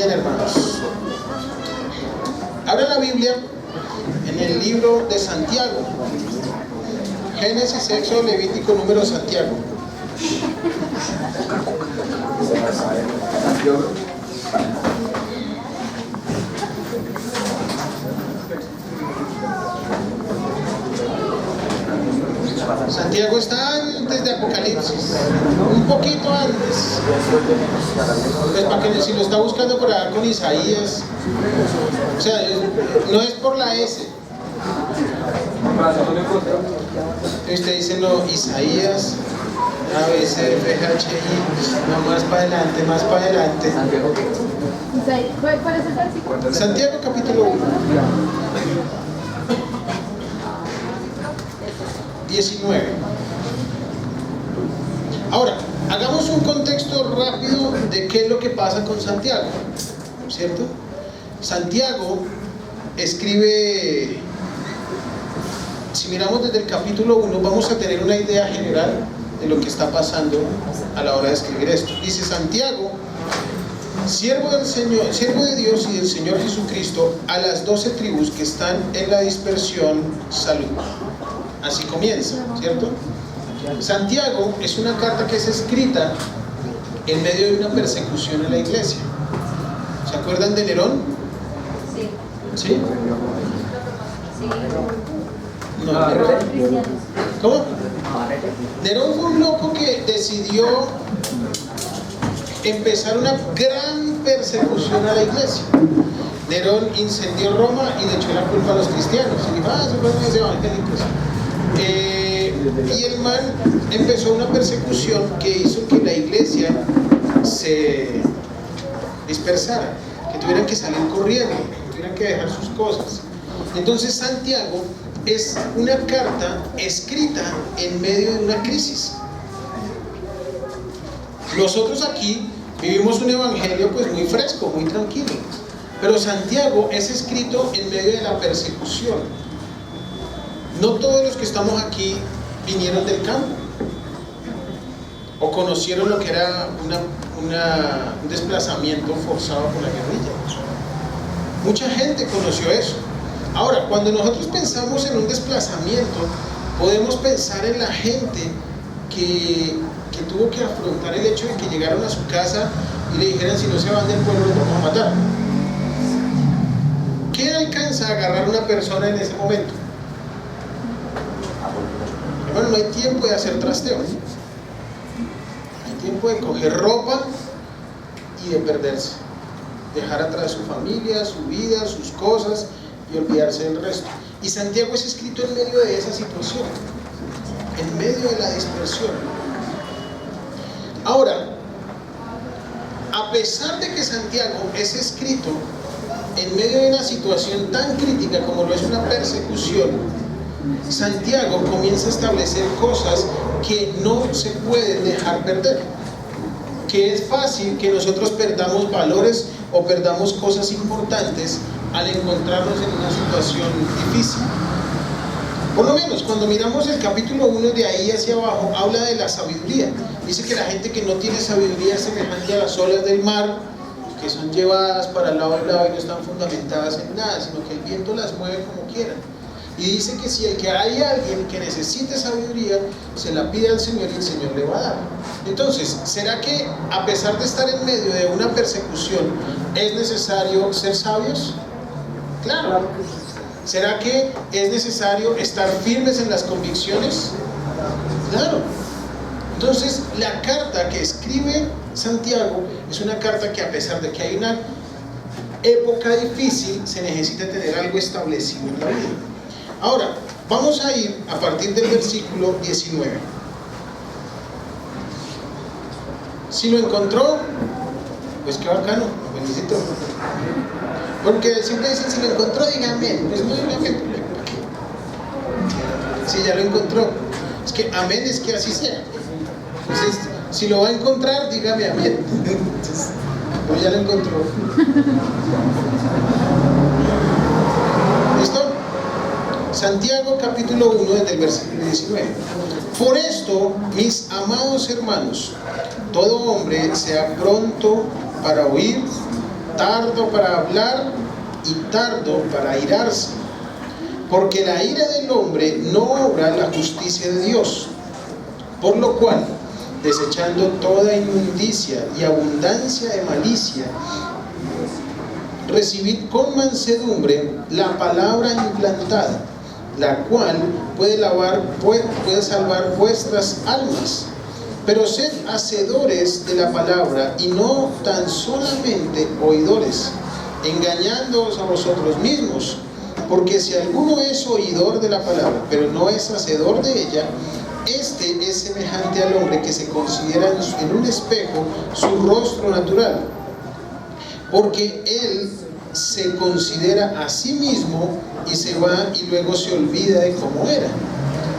Bien, hermanos. Abra la Biblia en el libro de Santiago. Génesis, Éxodo, Levítico, Número, Santiago. Santiago está antes de Apocalipsis, un poquito antes. Pues para que si lo está buscando por acá con Isaías, o sea, no es por la S. Usted dice no, Isaías, A, B, C, F, G, H, I, no, más para adelante, más para adelante. ¿Cuál es el versículo? Santiago capítulo 1. 19. Ahora, hagamos un contexto rápido de qué es lo que pasa con Santiago, ¿cierto? Santiago escribe, si miramos desde el capítulo 1, vamos a tener una idea general de lo que está pasando a la hora de escribir esto. Dice Santiago, siervo del Señor, siervo de Dios y del Señor Jesucristo, a las 12 tribus que están en la dispersión, salud. Así comienza, ¿cierto? Santiago es una carta que es escrita en medio de una persecución en la iglesia. ¿Se acuerdan de Nerón? Sí. ¿Sí? Sí. No, Nerón. ¿Cómo? Nerón fue un loco que decidió empezar una gran persecución a la iglesia. Nerón incendió Roma y le echó la culpa a los cristianos. Y dijo, esos fueron los evangélicos. Y el man empezó una persecución que hizo que la iglesia se dispersara, que tuvieran que salir corriendo, que tuvieran que dejar sus cosas. Entonces Santiago es una carta escrita en medio de una crisis. Nosotros aquí vivimos un evangelio pues muy fresco, muy tranquilo, pero Santiago es escrito en medio de la persecución. No todos los que estamos aquí vinieron del campo o conocieron lo que era un desplazamiento forzado por la guerrilla. Mucha gente conoció eso. Ahora, cuando nosotros pensamos en un desplazamiento, podemos pensar en la gente que tuvo que afrontar el hecho de que llegaron a su casa y le dijeran, si no se van del pueblo los vamos a matar. ¿Qué alcanza a agarrar una persona en ese momento? Bueno, no hay tiempo de hacer trasteo, ¿sí? Hay tiempo de coger ropa y de perderse, dejar atrás su familia, su vida, sus cosas y olvidarse del resto. Y Santiago es escrito en medio de esa situación, en medio de la dispersión. Ahora, a pesar de que Santiago es escrito en medio de una situación tan crítica como lo es una persecución, Santiago comienza a establecer cosas que no se pueden dejar perder. Que es fácil que nosotros perdamos valores o perdamos cosas importantes al encontrarnos en una situación difícil. Por lo menos cuando miramos el capítulo 1 de ahí hacia abajo, habla de la sabiduría. Dice que la gente que no tiene sabiduría es semejante a las olas del mar, que son llevadas para lado y lado y no están fundamentadas en nada, sino que el viento las mueve como quiera. Y dice que si hay alguien que necesite sabiduría, se la pide al Señor y el Señor le va a dar. Entonces, ¿será que a pesar de estar en medio de una persecución, es necesario ser sabios? Claro. ¿Será que es necesario estar firmes en las convicciones? Claro. Entonces, la carta que escribe Santiago es una carta que, a pesar de que hay una época difícil, se necesita tener algo establecido en la vida. Ahora, vamos a ir a partir del versículo 19. Si lo encontró, pues qué bacano, lo felicito. Porque siempre dicen, si lo encontró, diga amén. Pues no diga amén. Si ya lo encontró. Es que amén es que así sea. Entonces, si lo va a encontrar, dígame amén. Entonces, pues ya lo encontró. ¿Listo? Santiago capítulo 1 desde el versículo 19. Por esto, mis amados hermanos, todo hombre sea pronto para oír, tardo para hablar y tardo para airarse, porque la ira del hombre no obra la justicia de Dios. Por lo cual, desechando toda inmundicia y abundancia de malicia, recibid con mansedumbre la palabra implantada, la cual puede salvar vuestras almas. Pero sed hacedores de la palabra y no tan solamente oidores, engañándoos a vosotros mismos. Porque si alguno es oidor de la palabra, pero no es hacedor de ella, este es semejante al hombre que se considera en un espejo su rostro natural, porque él se considera a sí mismo y se va y luego se olvida de cómo era.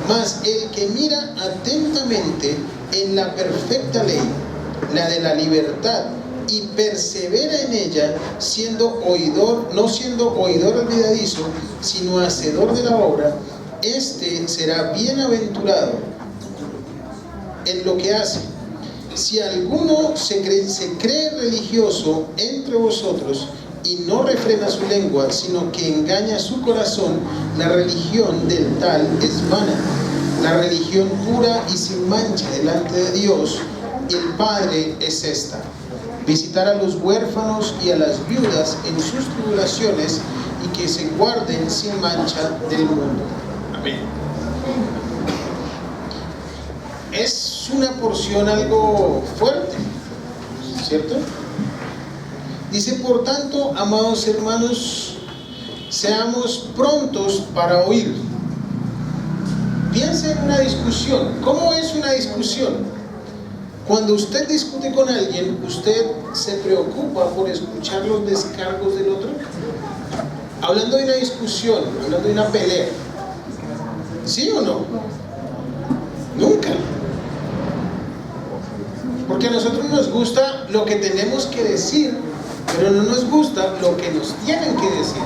Mas el que mira atentamente en la perfecta ley, la de la libertad, y persevera en ella, no siendo oidor olvidadizo, sino hacedor de la obra, este será bienaventurado en lo que hace. Si alguno se cree religioso entre vosotros y no refrena su lengua, sino que engaña su corazón, la religión del tal es vana. La religión pura y sin mancha delante de Dios, el Padre, es esta: visitar a los huérfanos y a las viudas en sus tribulaciones, y que se guarden sin mancha del mundo. Amén. Es una porción algo fuerte, ¿cierto? Dice: por tanto, amados hermanos, seamos prontos para oír. Piensa en una discusión. ¿Cómo es una discusión? Cuando usted discute con alguien, ¿usted se preocupa por escuchar los descargos del otro? Hablando de una discusión, hablando de una pelea, ¿sí o no? Nunca. Porque a nosotros nos gusta lo que tenemos que decir, pero no nos gusta lo que nos tienen que decir,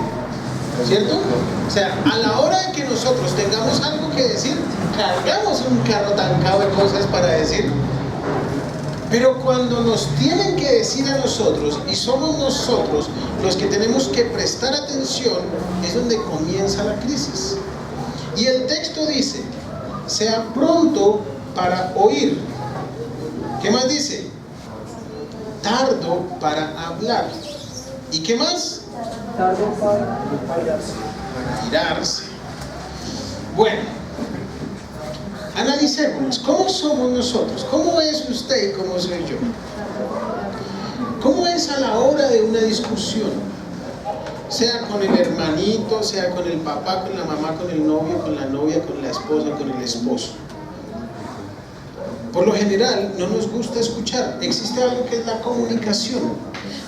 ¿cierto? O sea, a la hora de que nosotros tengamos algo que decir, cargamos un carro tancado de cosas para decir. Pero cuando nos tienen que decir a nosotros, y somos nosotros los que tenemos que prestar atención, es donde comienza la crisis. Y el texto dice: sea pronto para oír. ¿Qué más dice? Tardo para hablar. ¿Y qué más? Tardo para irarse. Bueno, analicémonos. ¿Cómo somos nosotros? ¿Cómo es usted y cómo soy yo? ¿Cómo es a la hora de una discusión? Sea con el hermanito, sea con el papá, con la mamá, con el novio, con la novia, con la esposa, con el esposo. Por lo general no nos gusta escuchar. Existe algo que es la comunicación,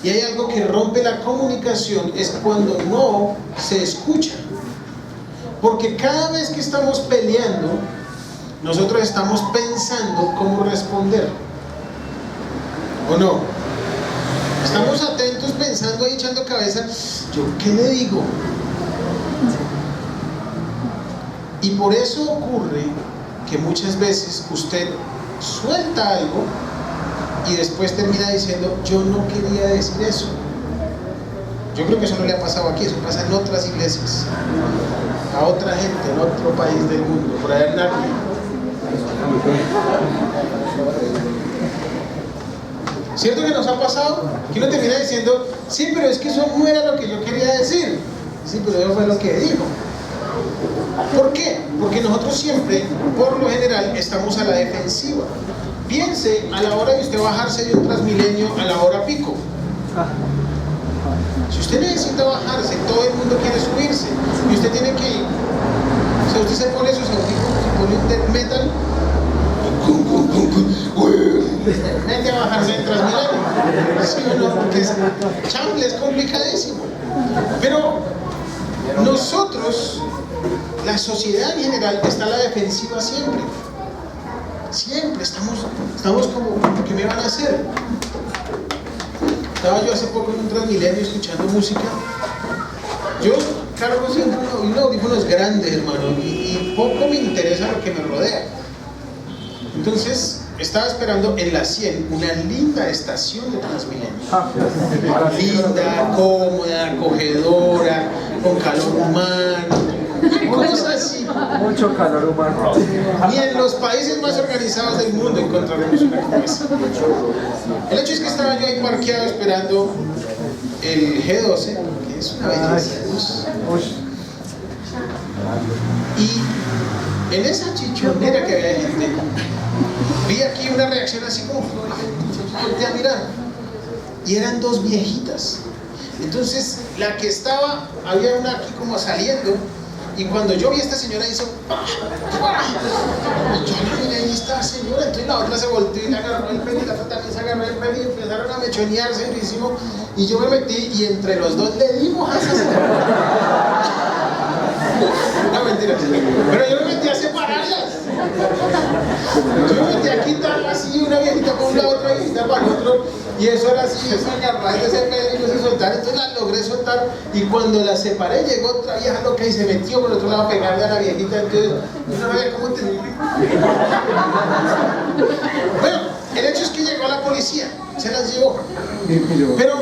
y hay algo que rompe la comunicación, es cuando no se escucha. Porque cada vez que estamos peleando, nosotros estamos pensando cómo responder, ¿o no? Estamos atentos, pensando ahí, echando cabeza: ¿yo qué le digo? Y por eso ocurre que muchas veces usted suelta algo y después termina diciendo: yo no quería decir eso. Yo creo que eso no le ha pasado aquí, eso pasa en otras iglesias, a otra gente, en otro país del mundo, por allá en Narnia. ¿Cierto que nos ha pasado? Que uno termina diciendo: sí, pero es que eso no era lo que yo quería decir. Sí, pero eso fue lo que dijo. ¿Por qué? Porque nosotros siempre, por lo general, estamos a la defensiva. Piense a la hora de usted bajarse de un Transmilenio a la hora pico. Si usted necesita bajarse, todo el mundo quiere subirse, y usted tiene que ir. O sea, usted se pone sus audífonos, se pone un death metal, mete a bajarse en Transmilenio. ¿Sí o no? Porque chamble es complicadísimo. Pero nosotros, la sociedad en general, está a la defensiva siempre. Siempre estamos como: ¿qué me van a hacer? Estaba yo hace poco en un Transmilenio escuchando música. Yo cargo siempre unos audífonos grandes, hermano, y poco me interesa lo que me rodea. Entonces estaba esperando en la 100 una linda estación de Transmilenio. Linda, cómoda, acogedora, con calor humano, cosas así. Mucho calor humano. Ni en los países más organizados del mundo encontraremos una como esa. El hecho es que estaba yo ahí parqueado esperando el G12, que es una belleza. Y en esa chichonera que había gente, vi aquí una reacción así como volteé a mirar, y eran dos viejitas. Entonces la que estaba, había una aquí como saliendo, y cuando yo vi a esta señora hizo ¡pah! ¡pah! Y yo la miré y esta señora, entonces la otra se volteó y le agarró el pelo y la otra también se agarró el pelo y empezaron a mechonearse durísimo, y yo me metí y entre los dos le dimos a esa señora. No, mentira. Pero yo me metí a separarlas. Yo me metí a quitarlas así, una viejita con un lado, otra viejita para el otro. Y eso era así, eso agarraba de ese pelo y no se soltar. Entonces las logré soltar. Y cuando las separé, llegó otra vieja loca y se metió por el otro lado a pegarle a la viejita. Entonces, yo no sabía cómo tenerlo. Bueno, el hecho es que llegó la policía, se las llevó. Pero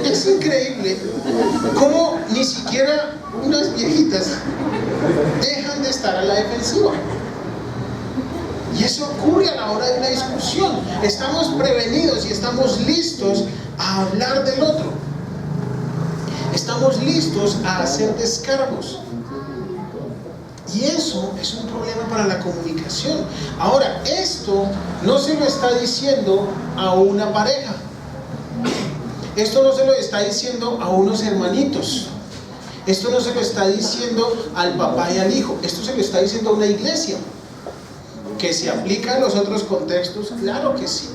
es increíble cómo ni siquiera unas viejitas dejan de estar a la defensiva. Y eso ocurre a la hora de una discusión. Estamos prevenidos y estamos listos a hablar del otro. Estamos listos a hacer descargos. Y eso es un problema para la comunicación. Ahora, esto no se lo está diciendo a una pareja. Esto no se lo está diciendo a unos hermanitos. Esto no se lo está diciendo al papá y al hijo. Esto se lo está diciendo a una iglesia. ¿Que se aplica en los otros contextos? Claro que sí.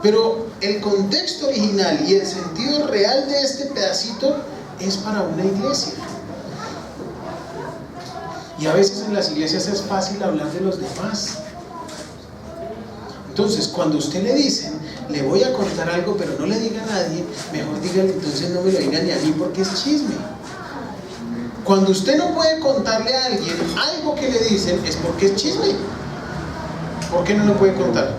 Pero el contexto original y el sentido real de este pedacito es para una iglesia. Y a veces en las iglesias es fácil hablar de los demás. Entonces, cuando usted le dicen, le voy a contar algo, pero no le diga a nadie, mejor dígale, entonces no me lo diga ni a mí porque es chisme. Cuando usted no puede contarle a alguien algo que le dicen, es porque es chisme. ¿Por qué no lo puede contar?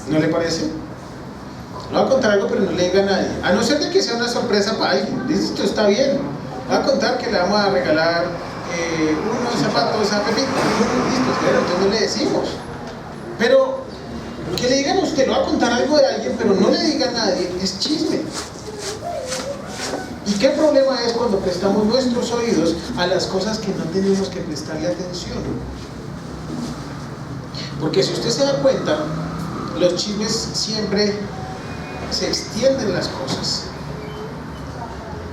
¿No le parece? Le voy a contar algo, pero no le diga a nadie. A no ser de que sea una sorpresa para alguien. Dice, esto está bien. Le voy a contar que le vamos a regalar unos zapatos a Pepito. Listo, pero entonces no le decimos. Pero que le digan a usted, le va a contar algo de alguien, pero no le diga a nadie, es chisme. ¿Y qué problema es cuando prestamos nuestros oídos a las cosas que no tenemos que prestarle atención? Porque si usted se da cuenta, los chismes siempre se extienden las cosas.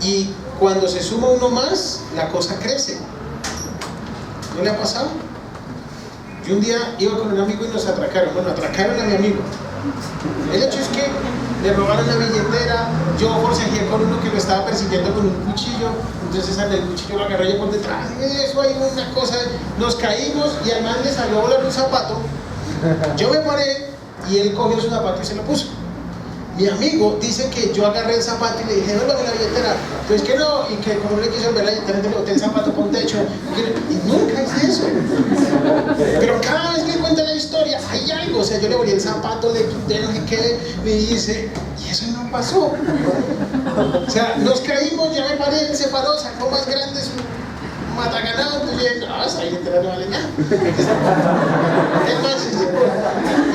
Y cuando se suma uno más, la cosa crece. ¿No le ha pasado? Yo un día iba con un amigo y nos atracaron. Bueno, atracaron a mi amigo. El hecho es que le robaron la billetera. Yo forcejeé con uno que lo estaba persiguiendo con un cuchillo. Entonces al del cuchillo lo agarré yo por detrás. Y eso hay una cosa. Nos caímos y al man le salió a volar un zapato. Yo me paré y él cogió su zapato y se lo puso. Mi amigo dice que yo agarré el zapato y le dije, devuélvame la billetera. Entonces que no, y que como no le quiso enviar la billetera, le boté el zapato por un techo. Y nunca hice eso. Pero cada vez que cuenta la historia, hay algo. O sea, yo le volví el zapato, le quité, no sé qué, me dice, y eso no pasó. O sea, nos caímos, ya me paré, él se paró, sacó más grande su mataganado, entonces yo, no, esa billetera no vale nada.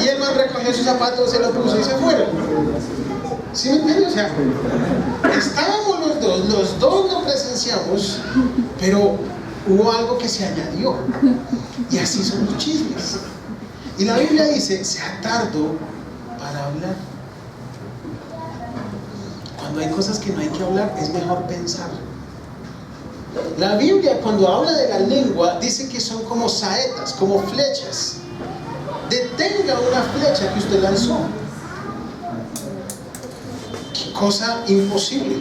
Y el man recogió su zapato, se lo puso y se fueron. ¿Sí me entiendes? O sea, estábamos los dos lo presenciamos, pero hubo algo que se añadió. Y así son los chismes. Y la Biblia dice, sea tardo para hablar. Cuando hay cosas que no hay que hablar, es mejor pensar. La Biblia, cuando habla de la lengua, dice que son como saetas, como flechas. Detenga una flecha que usted lanzó. Qué cosa imposible.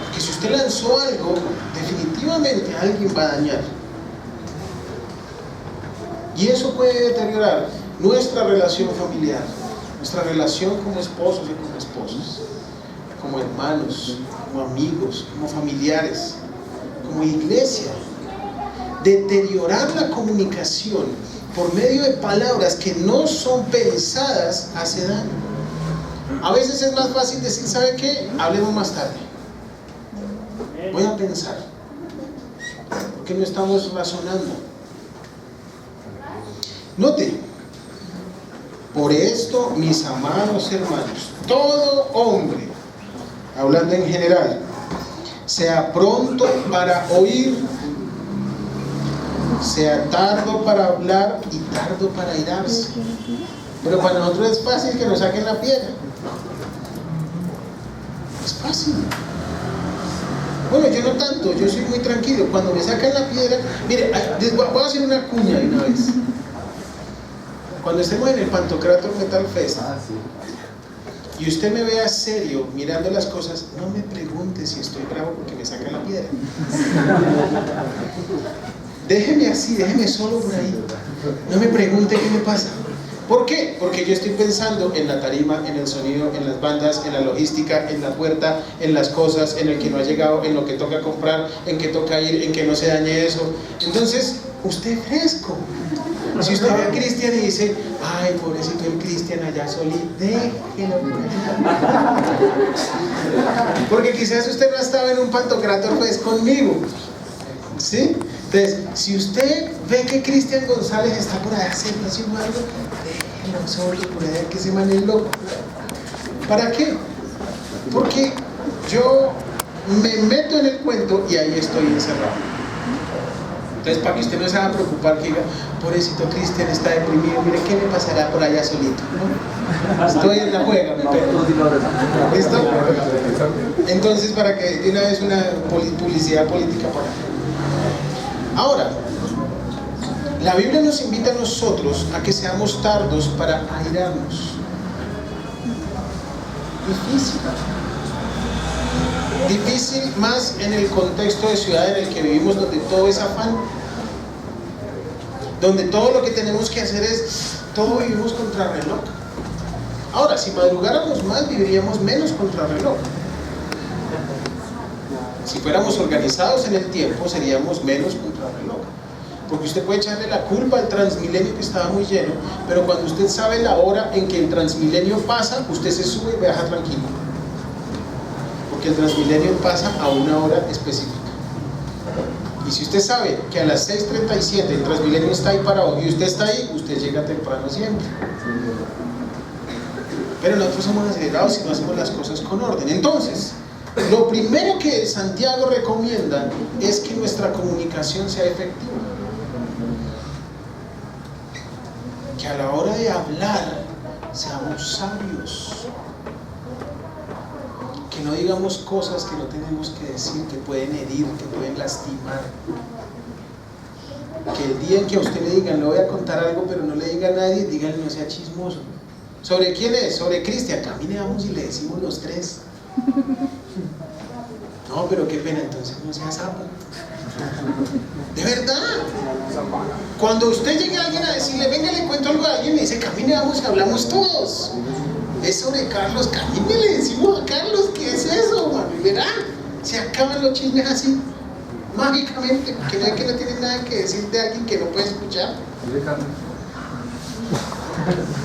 Porque si usted lanzó algo, definitivamente alguien va a dañar. Y eso puede deteriorar nuestra relación familiar, nuestra relación como esposos y como esposas, como hermanos, como amigos, como familiares, como iglesia. Deteriorar la comunicación por medio de palabras que no son pensadas hace daño. A veces es más fácil decir, ¿sabe qué? Hablemos más tarde. Voy a pensar. Porque no estamos razonando. Note, por esto, mis amados hermanos, todo hombre, hablando en general, sea pronto para oír, sea tardo para hablar y tardo para irarse. Pero para nosotros es fácil que nos saquen la piedra. Es fácil. Bueno, yo no tanto, yo soy muy tranquilo. Cuando me sacan la piedra, mire, voy a hacer una cuña de una vez. Cuando estemos en el Pantocrator Metal Fest y usted me vea serio mirando las cosas, no me pregunte si estoy bravo porque me sacan la piedra. Déjeme así, déjeme solo por ahí. No me pregunte qué me pasa. ¿Por qué? Porque yo estoy pensando en la tarima, en el sonido, en las bandas, en la logística, en la puerta, en las cosas, en el que no ha llegado, en lo que toca comprar, en que toca ir, en que no se dañe eso. Entonces, usted es fresco. Si usted ve a Cristian y dice, ay, pobrecito el Cristian allá solito, déjelo. Porque quizás usted no estaba en un Pantocrator pues conmigo, ¿sí? Entonces, si usted ve que Cristian González está por allá haciendo algo, déjelo solo por allá, que se man es loco. ¿Para qué? Porque yo me meto en el cuento y ahí estoy encerrado. Entonces, para que usted no se haga preocupar, que diga, pobrecito Cristian está deprimido, mire qué me pasará por allá solito, ¿no? Estoy en la juega, mi perro. ¿Listo? Entonces, para que de una vez una publicidad política para. Ahora, la Biblia nos invita a nosotros a que seamos tardos para airarnos. Difícil más en el contexto de ciudad en el que vivimos, donde todo es afán, donde todo lo que tenemos que hacer es, todo vivimos contrarreloj. Ahora, si madrugáramos más, viviríamos menos contrarreloj. Si fuéramos organizados en el tiempo, seríamos menos contrarreloj. Porque usted puede echarle la culpa al Transmilenio que estaba muy lleno, pero cuando usted sabe la hora en que el Transmilenio pasa, usted se sube y viaja tranquilo. Porque el Transmilenio pasa a una hora específica. Y si usted sabe que a las 6:37 el Transmilenio está ahí parado y usted está ahí, usted llega temprano siempre. Pero nosotros somos acelerados y no hacemos las cosas con orden. Entonces, lo primero que Santiago recomienda es que nuestra comunicación sea efectiva. Que a la hora de hablar seamos sabios. Que no digamos cosas que no tenemos que decir, que pueden herir, que pueden lastimar. Que el día en que a usted le digan, le voy a contar algo, pero no le diga a nadie, díganle, no sea chismoso. ¿Sobre quién es? Sobre Cristian. Camine, vamos y le decimos los tres. No, pero qué pena, entonces no sea sapo. De verdad. Cuando usted llegue a alguien a decirle, venga, le cuento algo a alguien, le dice, camine, vamos y hablamos todos. Es sobre Carlos, camine, le decimos a Carlos, ¿qué es eso, mano? Y verá, se acaban los chismes así, mágicamente, porque no es que no tienen nada que decir de alguien que no puede escuchar.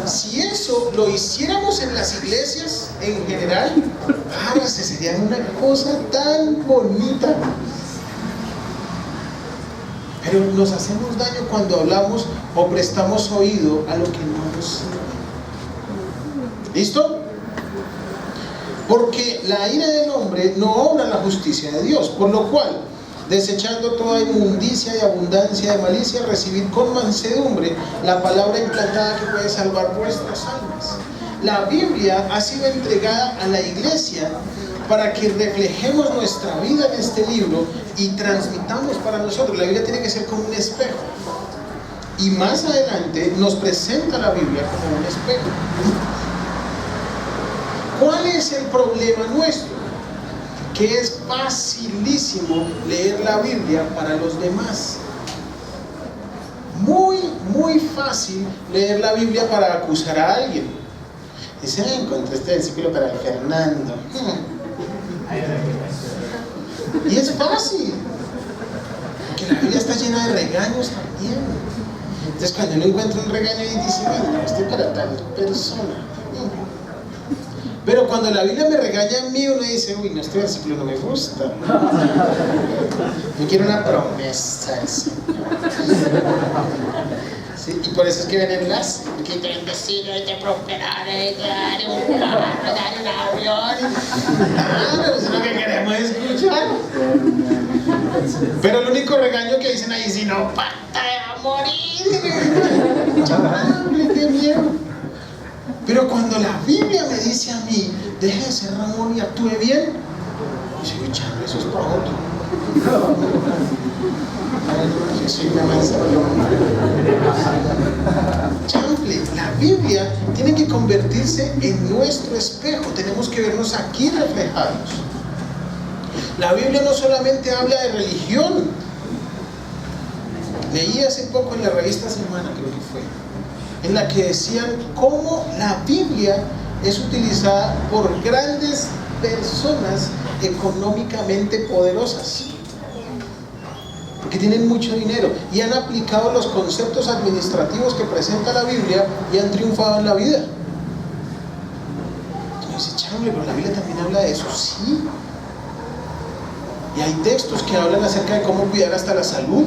Si eso lo hiciéramos en las iglesias en general, sería una cosa tan bonita. Pero nos hacemos daño cuando hablamos o prestamos oído a lo que no nos sirve. ¿Listo? Porque la ira del hombre no obra la justicia de Dios, por lo cual, desechando toda inmundicia y abundancia de malicia, recibid con mansedumbre la palabra implantada que puede salvar vuestras almas. La Biblia ha sido entregada a la iglesia para que reflejemos nuestra vida en este libro y transmitamos para nosotros. La Biblia tiene que ser como un espejo. Y más adelante nos presenta la Biblia como un espejo. ¿Cuál es el problema nuestro? Que es facilísimo leer la Biblia para los demás. Muy fácil leer la Biblia para acusar a alguien. Dice, encontré este versículo para el Fernando. Y es fácil. Porque la Biblia está llena de regaños también. Entonces cuando uno encuentra un regaño y dice, bueno, estoy para tal persona. Pero cuando la Biblia me regaña a mí, uno dice, uy, no, este versículo no me gusta. Yo quiero una promesa del Señor. ¿Sí? Y por eso es que ven enlace. Que te bendeciré, te prosperaré, te daré un carro, te daré un avión. Claro, eso es lo que queremos escuchar. Pero el único regaño que dicen ahí, si no, pata, va a morir. Chaval, qué miedo. Pero cuando la Biblia me dice a mí, deje de ser Ramón y actúe bien, yo digo, chaval, eso es para otro. Yo soy una manzana. Chample, la Biblia tiene que convertirse en nuestro espejo. Tenemos que vernos aquí reflejados. La Biblia no solamente habla de religión. Leí hace poco en la revista Semana, creo que fue, en la que decían cómo la Biblia es utilizada por grandes personas económicamente poderosas, porque tienen mucho dinero y han aplicado los conceptos administrativos que presenta la Biblia y han triunfado en la vida. Entonces, chámale, pero la Biblia también habla de eso, sí. Y hay textos que hablan acerca de cómo cuidar hasta la salud.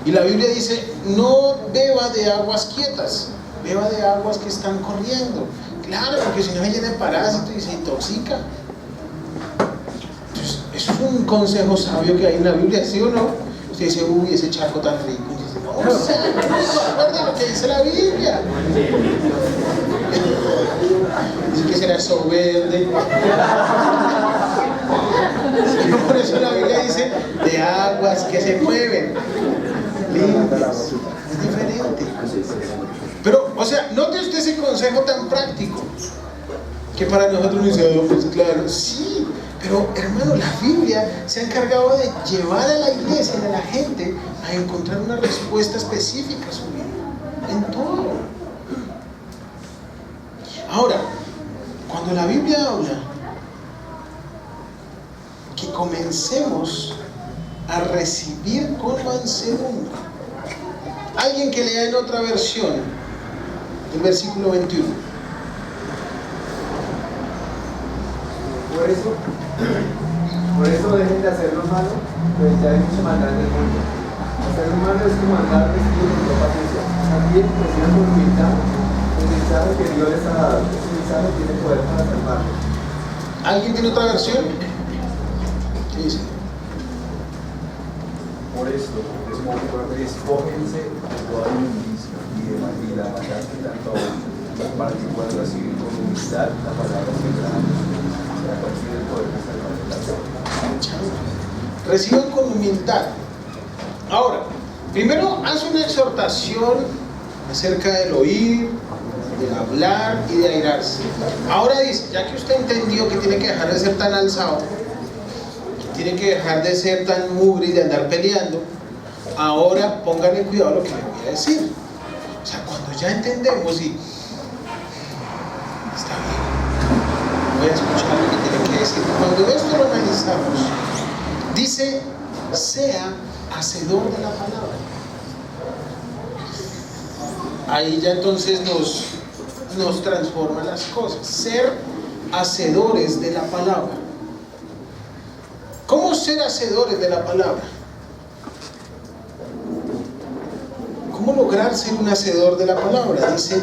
Y la Biblia dice, no beba de aguas quietas, beba de aguas que están corriendo. Claro, porque si no se llena de parásitos y se intoxica. Entonces, eso es un consejo sabio que hay en la Biblia, ¿sí o no? Usted dice, uy, ese charco tan rico. Y dice, no, recuerda lo que dice la Biblia. Dice que será eso verde. Por eso la Biblia dice, de aguas que se mueven. Limpias. Es diferente. Pero, o sea, note usted ese consejo tan práctico que para nosotros nos dice, pues claro, sí, pero hermano, la Biblia se ha encargado de llevar a la iglesia y a la gente a encontrar una respuesta específica a su vida, en todo. Ahora, cuando la Biblia habla que comencemos a recibir con mansedumbre, alguien que lea en otra versión el versículo 21. Por eso dejen de hacer lo malo, pues ya hay mucha maldad en el mundo. Hacer lo malo es como andar vestido con ropa sucia. También reciban con humildad el mensaje que Dios les ha dado. Ese mensaje tiene poder para salvarlos. ¿Alguien tiene otra versión? ¿Qué dice? Por esto, escógense de toda inmundicia y la maldad que tanto para que puedan recibir con humildad la palabra siempre será conocido el poder de salvar. Reciban con humildad. Ahora, primero hace una exhortación acerca del oír, del hablar y de airarse. Ahora dice, ya que usted entendió que tiene que dejar de ser tan alzado, tiene que dejar de ser tan mugre y de andar peleando, ahora pónganle cuidado a lo que le voy a decir. O sea, cuando ya entendemos y está bien, voy a escuchar lo que tiene que decir. Cuando esto lo analizamos, dice, sea hacedor de la palabra. Ahí ya entonces nos transforma las cosas. Ser hacedores de la palabra. ¿Cómo ser hacedores de la palabra? ¿Cómo lograr ser un hacedor de la palabra? Dice,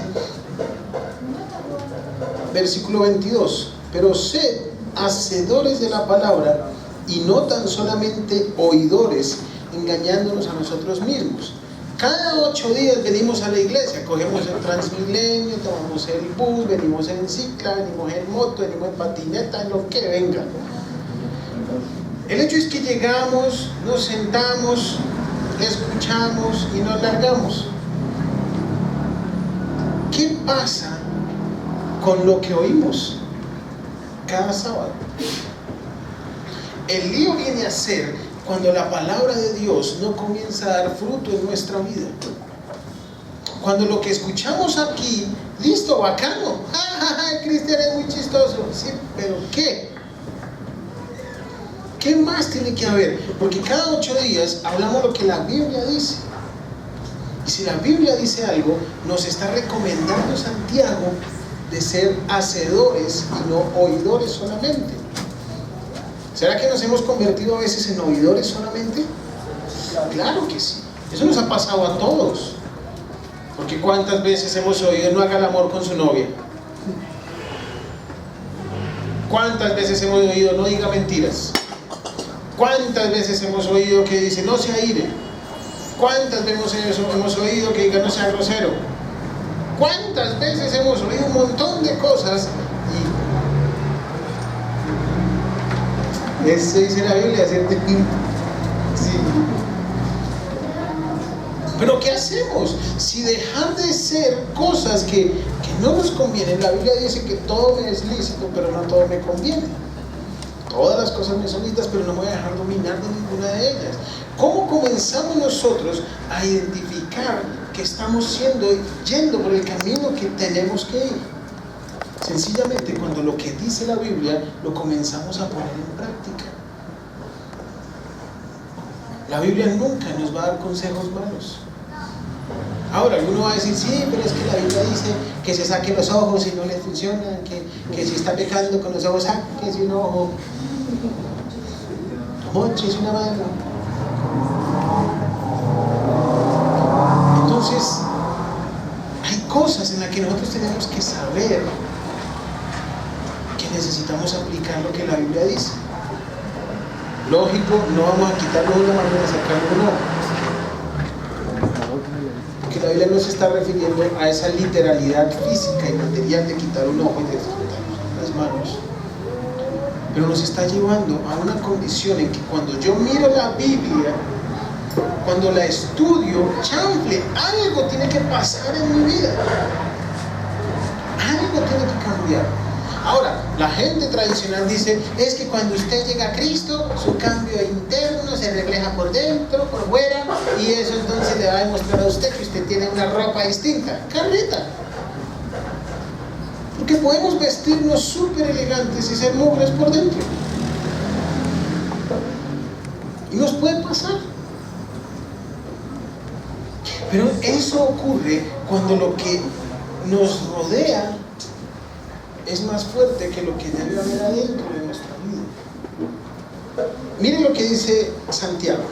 versículo 22, pero sed hacedores de la palabra y no tan solamente oidores, engañándonos a nosotros mismos. Cada 8 días venimos a la iglesia, cogemos el Transmilenio, tomamos el bus, venimos en cicla, venimos en moto, venimos en patineta, en lo que venga. El hecho es que llegamos, nos sentamos, escuchamos y nos largamos. ¿Qué pasa con lo que oímos cada sábado? El lío viene a ser cuando la palabra de Dios no comienza a dar fruto en nuestra vida. Cuando lo que escuchamos aquí, listo, bacano, el cristiano es muy chistoso, sí, pero ¿qué ¿Qué más tiene que haber? Porque cada 8 días hablamos lo que la Biblia dice. Y si la Biblia dice algo, nos está recomendando Santiago de ser hacedores y no oidores solamente. ¿Será que nos hemos convertido a veces en oidores solamente? Claro que sí. Eso nos ha pasado a todos. Porque ¿cuántas veces hemos oído no haga el amor con su novia? ¿Cuántas veces hemos oído no diga mentiras? ¿Cuántas veces hemos oído que dice no se aire? ¿Cuántas veces hemos oído que diga no sea grosero? ¿Cuántas veces hemos oído un montón de cosas? Y eso dice la Biblia, ¿cierto? Sí. Pero ¿qué hacemos? Si dejar de ser cosas que no nos convienen, la Biblia dice que todo me es lícito, pero no todo me conviene. Todas las cosas me son lícitas, pero no me voy a dejar dominar de ninguna de ellas. ¿Cómo comenzamos nosotros a identificar que estamos yendo por el camino que tenemos que ir? Sencillamente cuando lo que dice la Biblia lo comenzamos a poner en práctica. La Biblia nunca nos va a dar consejos malos. Ahora, alguno va a decir, sí, pero es que la Biblia dice que se saquen los ojos y no le funciona, que si está pecando con los ojos, sáquese un ojo, moches una mano. Entonces, hay cosas en las que nosotros tenemos que saber que necesitamos aplicar lo que la Biblia dice. Lógico, no vamos a quitarlo de una manera de sacarlo un ojo. Porque la Biblia no se está refiriendo a esa literalidad física y material de quitar un ojo y de disfrutar las manos. Pero nos está llevando a una condición en que cuando yo miro la Biblia, cuando la estudio, chanfle, algo tiene que pasar en mi vida. Algo tiene que cambiar. Ahora, la gente tradicional dice, es que cuando usted llega a Cristo, su cambio interno se refleja por dentro, por fuera, y eso entonces le va a demostrar a usted que usted tiene una ropa distinta. Carreta. Porque podemos vestirnos súper elegantes y ser mugres por dentro. Y nos puede pasar. Pero eso ocurre cuando lo que nos rodea es más fuerte que lo que debe haber adentro de nuestra vida. Miren lo que dice Santiago.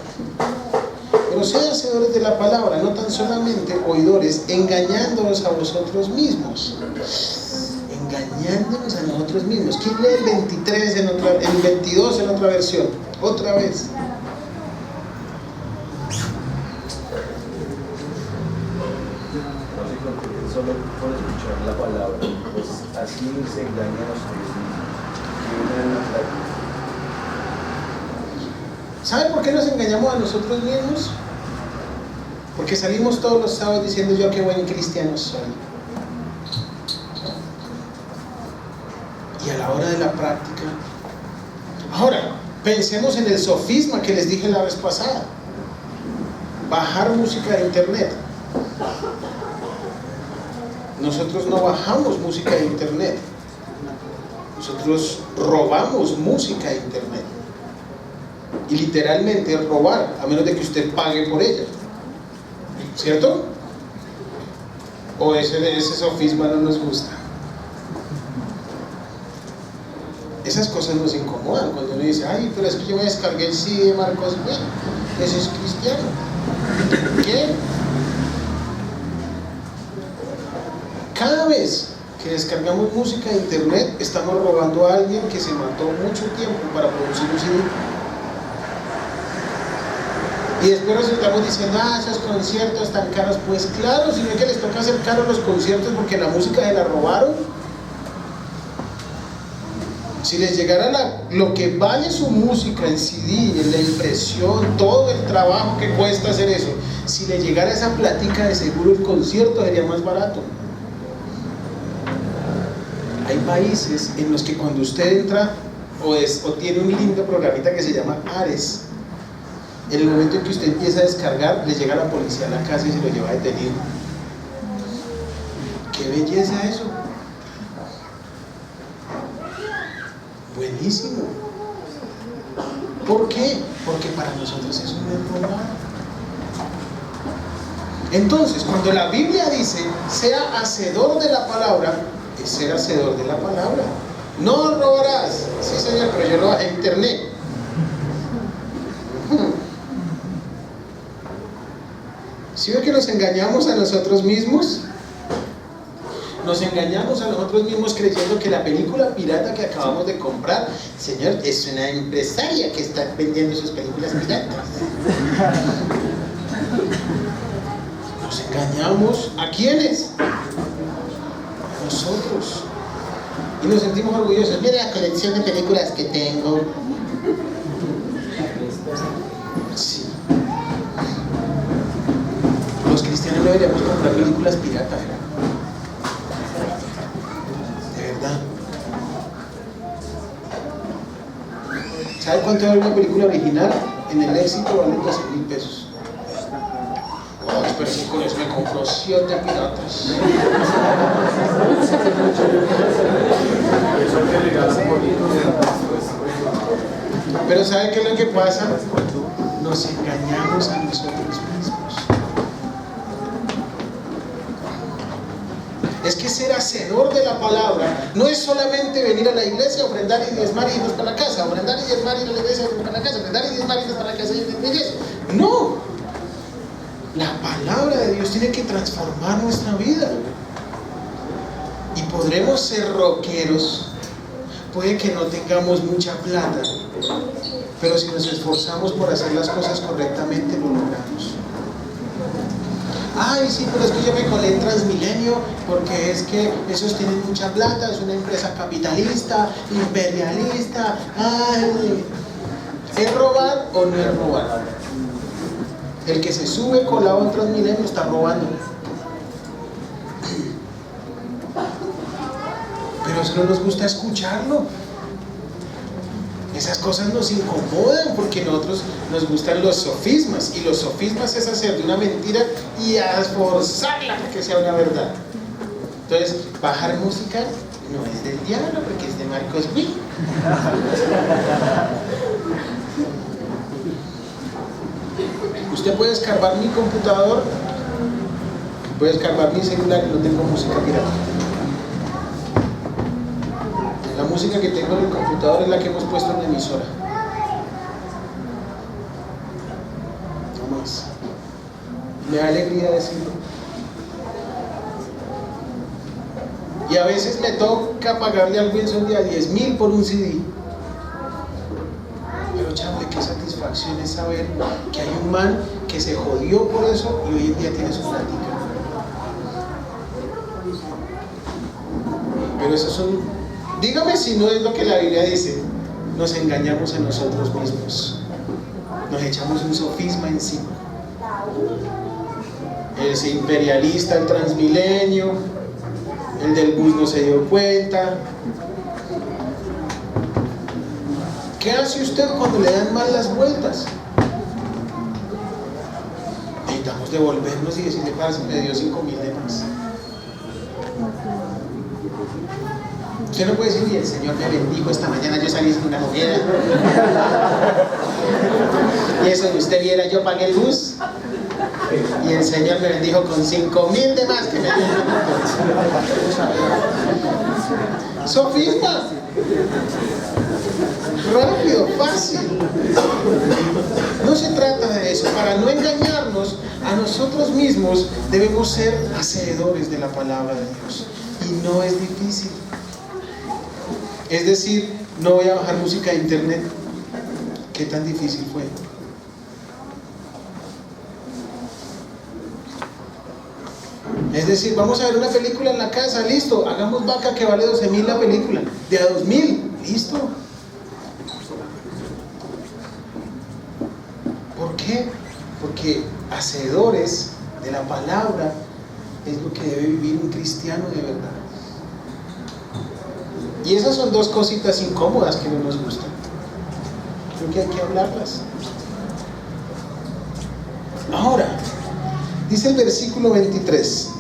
Pero sed hacedores de la palabra, no tan solamente oidores, engañándonos a vosotros mismos. Engañándonos a nosotros mismos. ¿Quién lee el 23 el 22 en otra versión? Otra vez. Solo por escuchar la palabra, pues así se engañan a ustedes mismos. ¿Saben por qué nos engañamos a nosotros mismos? Porque salimos todos los sábados diciendo yo qué buen cristiano soy. Y a la hora de la práctica. Ahora, pensemos en el sofisma que les dije la vez pasada. Bajar música de internet. Nosotros no bajamos música de internet. Nosotros robamos música de internet. Y literalmente robar, a menos de que usted pague por ella. ¿Cierto? O ese sofisma no nos gusta. Esas cosas nos incomodan cuando uno dice, ay, pero es que yo me descargué el CD de Marcos Witt, ese es cristiano. ¿Qué? Cada vez que descargamos música de internet, estamos robando a alguien que se mató mucho tiempo para producir un CD. Y después nos estamos diciendo, esos conciertos tan caros. Pues claro, si no es que les toca hacer caros los conciertos porque la música se la robaron. Si les llegara lo que vale su música en CD, en la impresión, todo el trabajo que cuesta hacer eso, si le llegara esa platica, de seguro el concierto sería más barato. Hay países en los que cuando usted entra o tiene un lindo programita que se llama Ares, en el momento en que usted empieza a descargar, le llega la policía a la casa y se lo lleva detenido. ¡Qué belleza eso! Buenísimo. ¿Por qué? Porque para nosotros eso no es robar. Entonces, cuando la Biblia dice, sea hacedor de la palabra, es ser hacedor de la palabra. No robarás. Sí, Señor, pero yo lo bajé a internet. ¿Sí ve que nos engañamos a nosotros mismos? Nos engañamos a nosotros mismos creyendo que la película pirata que acabamos de comprar, Señor, es una empresaria que está vendiendo sus películas piratas. Nos engañamos. ¿A quiénes? A nosotros. Y nos sentimos orgullosos. Mira la colección de películas que tengo. Sí. Los cristianos no deberíamos comprar películas piratas, ¿verdad? De verdad. ¿Sabe cuánto vale una película original? En el Éxito vale 12,000 pesos. Oh, pero si con eso me compro 7 piratas. Pero ¿sabe qué es lo que pasa? Nos engañamos a nosotros mismos. Es que ser hacedor de la palabra no es solamente venir a la iglesia, ofrendar y diezmar y irnos para la casa, ofrendar y diezmar y ir a la iglesia y irnos para la casa, ofrendar y diezmar y irnos para la casa y irnos para la iglesia. No. La palabra de Dios tiene que transformar nuestra vida. Y podremos ser rockeros. Puede que no tengamos mucha plata, pero si nos esforzamos por hacer las cosas correctamente, lo logramos. Ay, sí, pero es que yo me colé en Transmilenio porque es que esos tienen mucha plata, es una empresa capitalista, imperialista. Ay, ¿es robar o no es robar? El que se sube colado en Transmilenio está robando. Pero eso no nos gusta escucharlo. Esas cosas nos incomodan porque a nosotros nos gustan los sofismas, y los sofismas es hacer de una mentira y esforzarla para que sea una verdad. Entonces, bajar música no es del diablo porque es de Marcos Witt. Usted puede escarbar mi computador, puede escarbar mi celular y no tengo música pirata. La música que tengo en el computador es la que hemos puesto en la emisora. No más. Me da alegría decirlo. Y a veces me toca pagarle al Wilson de a 10,000 por un CD. Pero chable, qué satisfacción es saber que hay un man que se jodió por eso y hoy en día tiene su plática. Pero esos son... Dígame si no es lo que la Biblia dice. Nos engañamos a nosotros mismos. Nos echamos un sofisma encima. Ese imperialista, el Transmilenio, el del bus no se dio cuenta. ¿Qué hace usted cuando le dan mal las vueltas? Necesitamos devolvernos y decirle, parce, me dio 5,000 de más. Usted no puede decir, y el Señor me bendijo esta mañana, yo salí sin una moneda. Y eso que usted viera, yo pagué el bus y el Señor me bendijo con 5,000 de más que me dio. Sofisma. Rápido, fácil. No se trata de eso. Para no engañarnos a nosotros mismos, debemos ser hacedores de la palabra de Dios. Y no es difícil. Es decir, no voy a bajar música de internet. ¿Qué tan difícil fue? Es decir, vamos a ver una película en la casa, listo, hagamos vaca que vale 12,000 la película, de a 2,000, listo. ¿Por qué? Porque hacedores de la palabra es lo que debe vivir un cristiano de verdad. Y esas son dos cositas incómodas que no nos gustan. Creo que hay que hablarlas. Ahora, dice el versículo 23,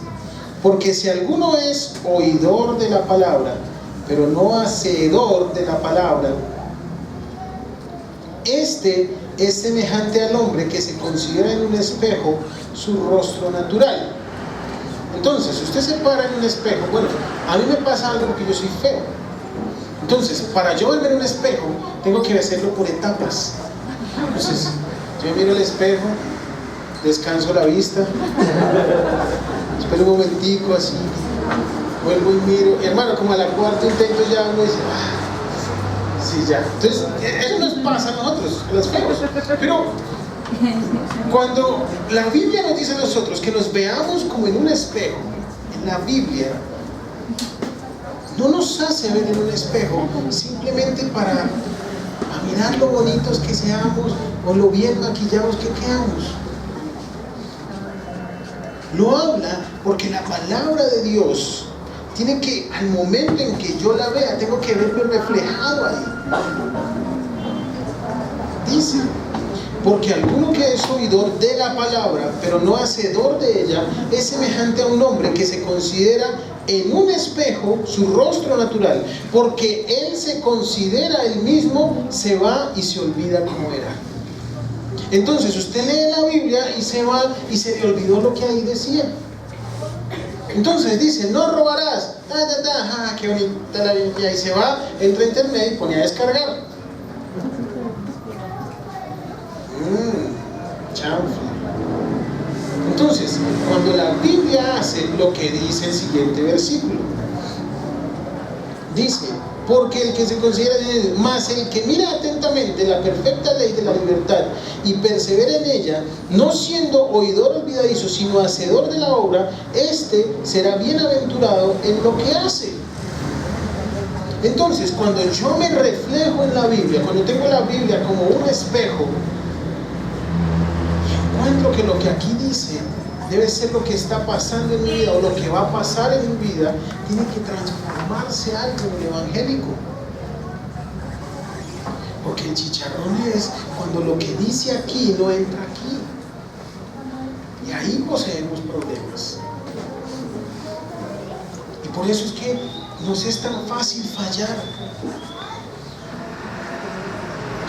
porque si alguno es oidor de la palabra, pero no hacedor de la palabra, Este es semejante al hombre que se considera en un espejo su rostro natural. Entonces, usted se para en un espejo. Bueno, a mí me pasa algo porque yo soy feo. Entonces, para yo verme en un espejo, tengo que hacerlo por etapas. Entonces, yo miro el espejo, descanso la vista, espero un momentico así, vuelvo y miro. Y hermano, como a la cuarta intento ya uno dice, sí, ya. Entonces, eso nos pasa a nosotros, a los feos. Pero cuando la Biblia nos dice a nosotros que nos veamos como en un espejo, en la Biblia no nos hace ver en un espejo simplemente para mirar lo bonitos que seamos o lo bien maquillados que quedamos. Lo habla porque la palabra de Dios tiene que, al momento en que yo la vea, tengo que verme reflejado ahí. Dice, porque alguno que es oidor de la palabra, pero no hacedor de ella, es semejante a un hombre que se considera en un espejo su rostro natural, porque él se considera él mismo, se va y se olvida cómo era. Entonces usted lee la Biblia y se va y se le olvidó lo que ahí decía. Entonces dice, no robarás, qué bonita la Biblia, y se va, entra a internet y pone a descargar. Entonces, cuando la Biblia hace lo que dice el siguiente versículo, dice, porque el que se considera más el que mira atentamente la perfecta ley de la libertad y persevera en ella, no siendo oidor olvidadizo, sino hacedor de la obra, este será bienaventurado en lo que hace. Entonces, cuando yo me reflejo en la Biblia, cuando tengo la Biblia como un espejo, encuentro que lo que aquí dice debe ser lo que está pasando en mi vida, o lo que va a pasar en mi vida, tiene que transformarse algo en el evangélico. Porque el chicharrón es cuando lo que dice aquí no entra aquí, y ahí poseemos problemas. Y por eso es que nos es tan fácil fallar.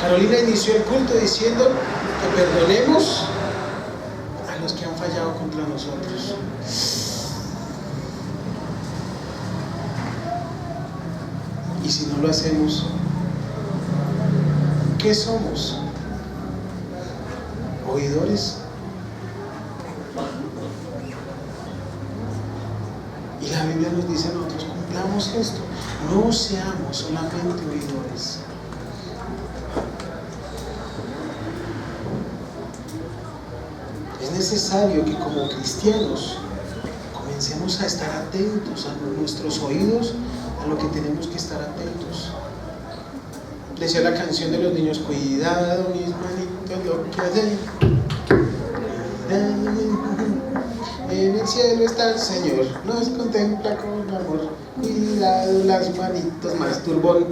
Carolina inició el culto diciendo que perdonemos a los que han fallado contra nosotros. Y si no lo hacemos, ¿qué somos? ¿Oidores? Y la Biblia nos dice a nosotros, cumplamos esto, no seamos solamente oidores. Es necesario que como cristianos comencemos a estar atentos a nuestros oídos, a lo que tenemos que estar atentos. Decía la canción de los niños, cuidado mis manitos lo que hacen, en el cielo está el Señor, nos contempla con amor, cuidado las manitos, más turbón.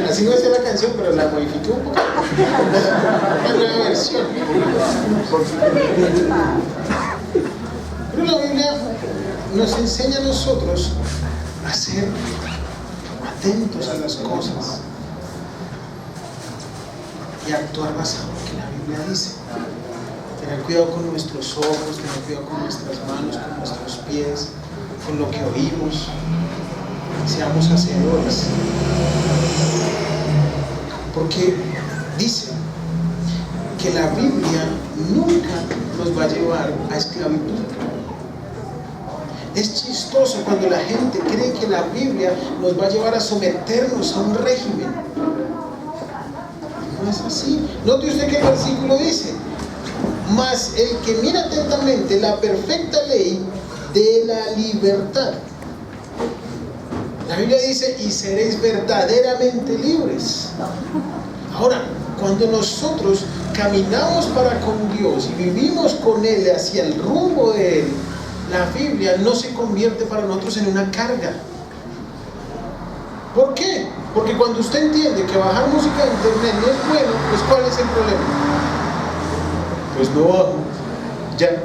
Así no es la canción, pero la modifiqué un poco. Una nueva versión. Pero la Biblia nos enseña a nosotros a ser atentos a las cosas y actuar basado en lo que la Biblia dice. Tener cuidado con nuestros ojos, tener cuidado con nuestras manos, con nuestros pies, con lo que oímos. Seamos hacedores, porque dice que la Biblia nunca nos va a llevar a esclavitud. Es chistoso cuando la gente cree que la Biblia nos va a llevar a someternos a un régimen. No es así. Note usted que el versículo dice, mas el que mira atentamente la perfecta ley de la libertad. La Biblia dice, y seréis verdaderamente libres. Ahora, cuando nosotros caminamos para con Dios y vivimos con Él hacia el rumbo de Él, la Biblia no se convierte para nosotros en una carga. ¿Por qué? Porque cuando usted entiende que bajar música de internet no es bueno, pues ¿cuál es el problema? Pues no bajo, ya.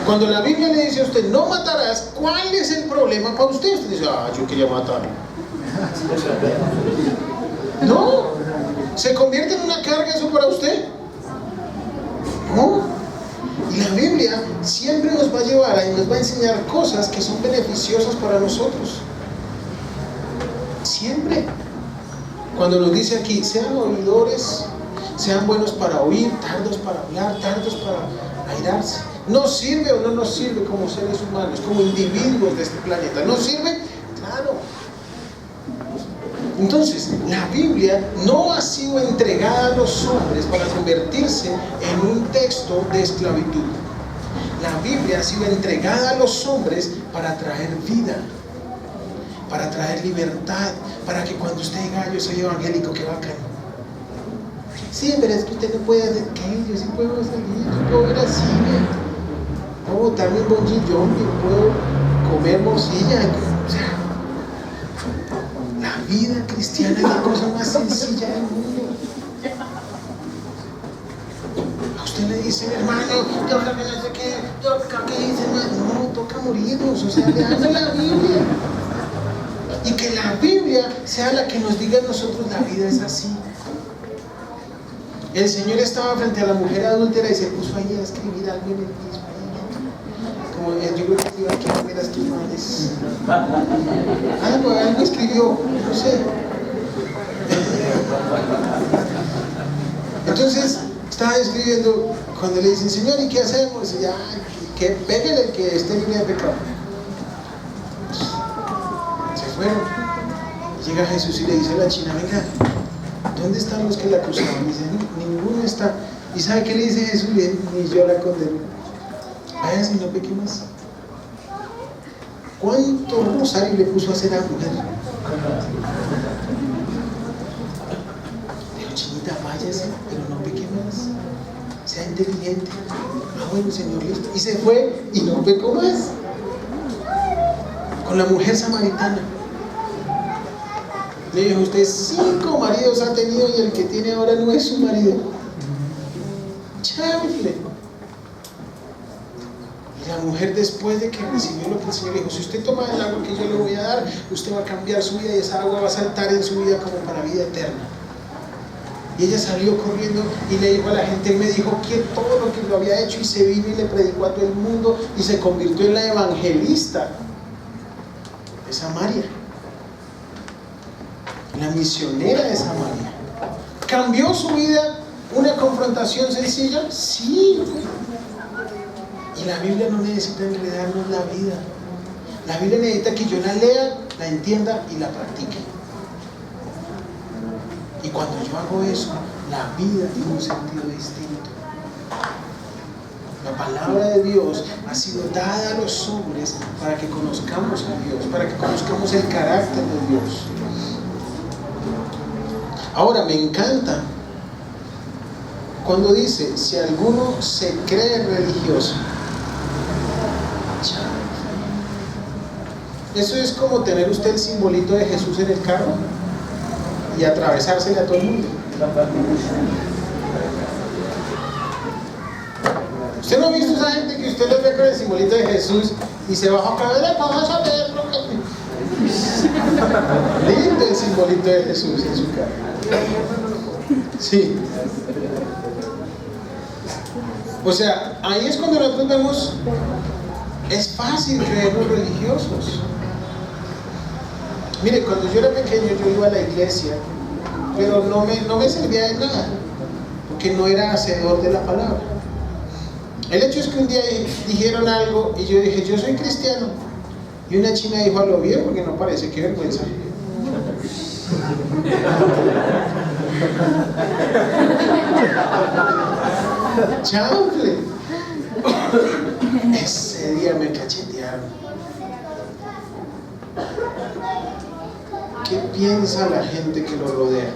Cuando la Biblia le dice a usted no matarás, ¿cuál es el problema para usted? Usted dice, yo quería matarlo. No, ¿se convierte en una carga eso para usted? No. Y la Biblia siempre nos va a llevar y nos va a enseñar cosas que son beneficiosas para nosotros. Siempre. Cuando nos dice aquí, sean oidores, sean buenos para oír, tardos para hablar, tardos para airarse. ¿Nos sirve o no nos sirve como seres humanos, como individuos de este planeta? ¿Nos sirve? Claro. Entonces, la Biblia no ha sido entregada a los hombres para convertirse en un texto de esclavitud. La Biblia ha sido entregada a los hombres para traer vida, para traer libertad, para que cuando usted diga, yo soy evangélico, qué bacán. Sí, pero es que usted no puede hacer, ¿qué? Yo sí puedo salir, yo puedo ir al cine, puedo botarme un bungee jumping, puedo comer morcilla, o sea, la vida cristiana es la cosa más sencilla del mundo. A usted le dicen, hermano, toca que no sé qué, toca que dice, no, toca morirnos, o sea, leamos la Biblia. Y que la Biblia sea la que nos diga a nosotros, la vida es así. El Señor estaba frente a la mujer adúltera y se puso ahí a escribir algo en el piso. Como yo creo que iba aquí a ver las tus madres. Algo escribió, no sé. Entonces estaba escribiendo, cuando le dicen, Señor, ¿y qué hacemos? Y ya, que pégale el que esté libre de pecado. Se fueron. Llega Jesús y le dice a la china, venga, ¿dónde están los que la acusaban? Y dice, ninguno está. ¿Y sabe qué le dice Jesús? Ni yo la condeno. Váyase y no peque más. ¿Cuánto rosario le puso a hacer a la mujer? Dijo, chinita, váyase, pero no peque más. Sea inteligente. Bueno, Señor, listo. Y se fue y no pecó más. Con la mujer samaritana. Le dijo, usted 5 maridos ha tenido y el que tiene ahora no es su marido. Chanfle. Y la mujer, después de que recibió lo que el Señor dijo, si usted toma el agua que yo le voy a dar, usted va a cambiar su vida y esa agua va a saltar en su vida como para vida eterna. Y ella salió corriendo y le dijo a la gente, él me dijo que todo lo que lo había hecho, y se vino y le predicó a todo el mundo y se convirtió en la evangelista de Samaria. La misionera de Samaria. ¿Cambió su vida una confrontación sencilla? Sí. Y la Biblia no necesita enredarnos la vida. La Biblia necesita que yo la lea, la entienda y la practique. Y cuando yo hago eso, la vida tiene un sentido distinto. La palabra de Dios ha sido dada a los hombres para que conozcamos a Dios, para que conozcamos el carácter de Dios. Ahora, me encanta cuando dice, si alguno se cree religioso. Eso es como tener usted el simbolito de Jesús en el carro y atravesársele a todo el mundo. ¿Usted no ha visto a esa gente que usted les ve con el simbolito de Jesús y se baja a caer? Vamos a ver lo que... Lindo el simbolito de Jesús en su carro. Sí. O sea, ahí es cuando nosotros vemos, es fácil creernos religiosos. Mire, cuando yo era pequeño yo iba a la iglesia, pero no me servía de nada, porque no era hacedor de la palabra. El hecho es que un día dijeron algo y yo dije, yo soy cristiano. Y una china dijo, a lo bien, porque no parece, qué vergüenza. Chanfle. Ese día me cachetearon. ¿Qué piensa la gente que lo rodea?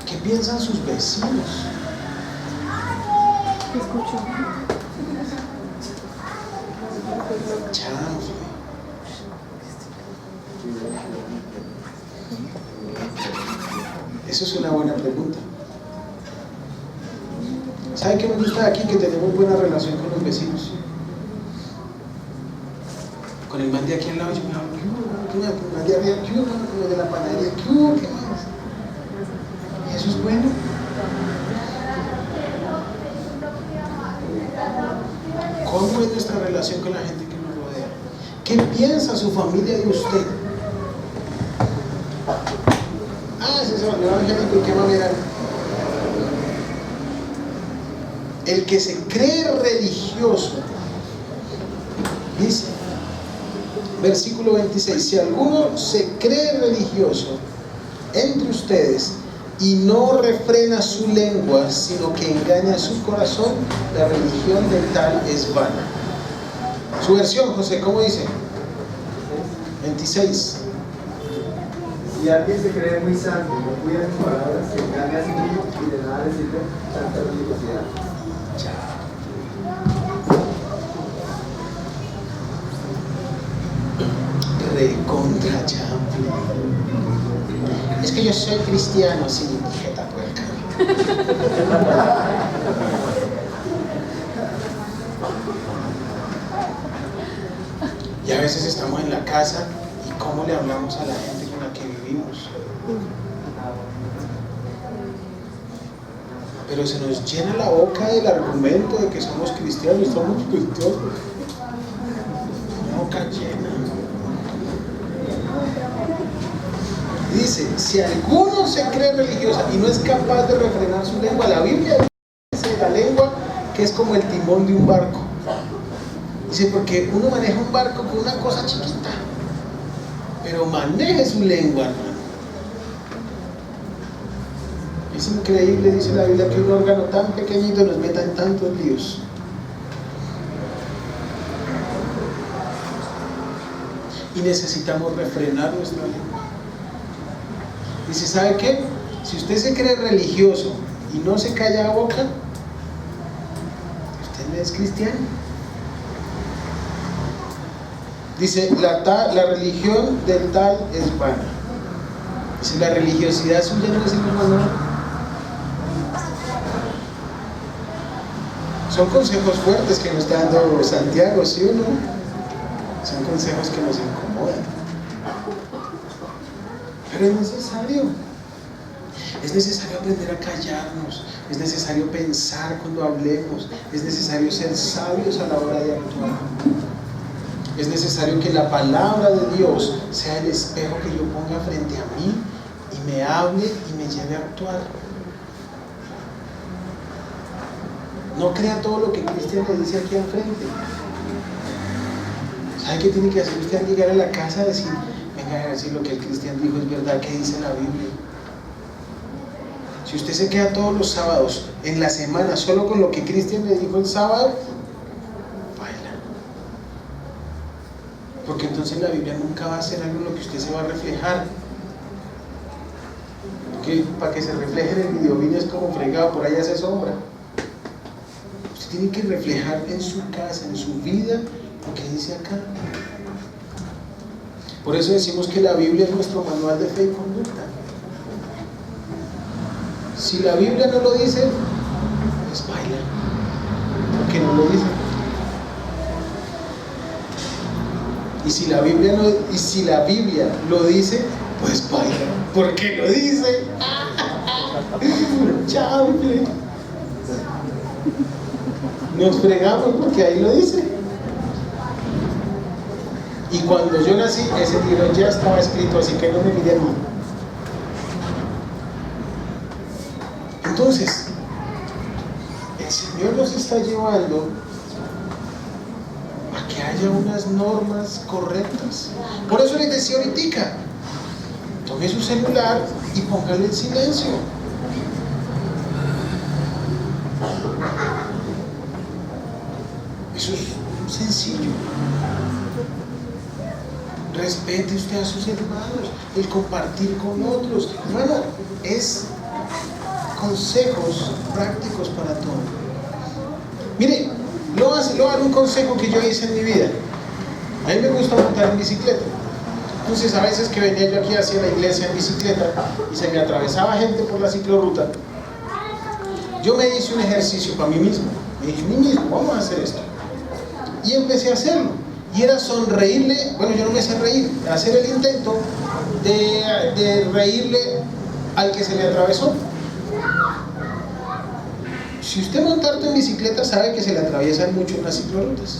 ¿Qué piensan sus vecinos? Escucho. Chanfle. Eso es una buena pregunta. ¿Sabe qué me gusta de aquí? Que tenemos buena relación con los vecinos. Con el man de aquí al lado, yo me hablo, con el man de arriba, con el de la panadería, ¿qué más? Y eso es bueno. ¿Cómo es nuestra relación con la gente que nos rodea? ¿Qué piensa su familia de usted? Ese es el evangélico, ¿qué manera? El que se cree religioso, dice, versículo 26, si alguno se cree religioso entre ustedes y no refrena su lengua, sino que engaña su corazón, la religión del tal es vana. Su versión, José, ¿cómo dice? 26. Si alguien se cree muy santo y no cuida sus palabras, se engaña a sí mismo y de nada le sirve tanta religiosidad. Recontra chample. Es que yo soy cristiano, sin jeta puerca. Y a veces estamos en la casa y cómo le hablamos a la gente con la que vivimos. Pero se nos llena la boca del argumento de que somos cristianos, somos cristianos. Boca llena. Dice, si alguno se cree religiosa y no es capaz de refrenar su lengua, la Biblia dice de la lengua que es como el timón de un barco. Dice, porque uno maneja un barco con una cosa chiquita, pero maneje su lengua, hermano. Es increíble, dice la Biblia, que un órgano tan pequeñito nos meta en tantos líos. Y necesitamos refrenar nuestra lengua. Dice, ¿sabe qué? Si usted se cree religioso y no se calla la boca, usted no es cristiano. Dice, la religión del tal es vana. Dice, la religiosidad suya no es el mismo nada. Son consejos fuertes que nos está dando Santiago, ¿sí o no? Son consejos que nos incomodan. Pero es necesario. Es necesario aprender a callarnos. Es necesario pensar cuando hablemos. Es necesario ser sabios a la hora de actuar. Es necesario que la palabra de Dios sea el espejo que yo ponga frente a mí y me hable y me lleve a actuar. No crea todo lo que Cristian le dice aquí al frente. ¿Sabe qué tiene que hacer usted al llegar a la casa? Decir, venga a ver si lo que el Cristian dijo es verdad, que dice la Biblia. Si usted se queda todos los sábados en la semana solo con lo que Cristian le dijo el sábado, baila. Porque entonces la Biblia nunca va a ser algo en lo que usted se va a reflejar. Porque para que se refleje en el video es como fregado, por ahí hace sombra. Usted tiene que reflejar en su casa, en su vida, lo que dice acá. Por eso decimos que la Biblia es nuestro manual de fe y conducta. Si la Biblia no lo dice, pues baila. Porque no lo dice. Y si la Biblia lo dice, pues baila. Porque lo dice. Chao, nos fregamos porque ahí lo dice. Y cuando yo nací, ese libro ya estaba escrito, así que no me mire a mí. Entonces, el Señor nos está llevando a que haya unas normas correctas. Por eso les decía ahorita, tome su celular y póngale en silencio. Eso es sencillo. Respete usted a sus hermanos, el compartir con otros. Hermano, es consejos prácticos para todo. Mire, le voy a dar un consejo que yo hice en mi vida. A mí me gusta montar en bicicleta. Entonces a veces que venía yo aquí hacia la iglesia en bicicleta y se me atravesaba gente por la ciclorruta, yo me hice un ejercicio para mí mismo. Me dije a mí mismo, vamos a hacer esto. Y empecé a hacerlo. Y era sonreírle, bueno, yo no me sé reír, hacer el intento de reírle al que se me atravesó. Si usted monta harto en bicicleta, sabe que se le atraviesan mucho en las ciclorrutas.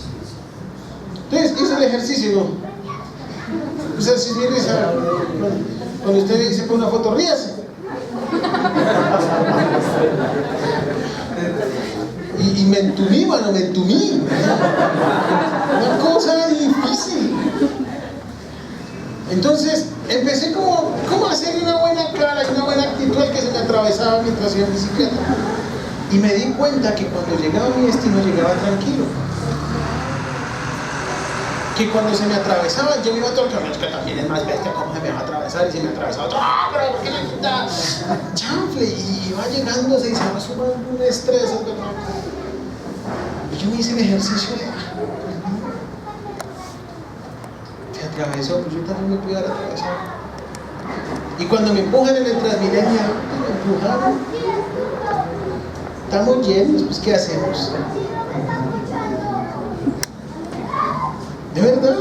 Entonces hice el ejercicio, ¿no? O sea, si es risa, cuando usted se pone una foto, ríase. Y me entumí, mano, me entumí. Una cosa difícil. Entonces empecé como a hacer una buena cara y una buena actitud al que se me atravesaba mientras iba en bicicleta. Y me di cuenta que cuando llegaba a mi destino llegaba tranquilo. Que cuando se me atravesaba, yo me iba todo el camino, es que también es más bestia, ¿cómo se me va a atravesar? Y se me atravesaba otro, ¡ah, pero por qué me quita! Chanfle, y iba llegándose y se va sumando un estrés, ¿verdad? Y yo me hice el ejercicio de, se atravesó, pues yo también me pude haber atravesado. Y cuando me empujan en el Transmilenio, me empujaron. Estamos llenos, pues ¿qué hacemos? De verdad,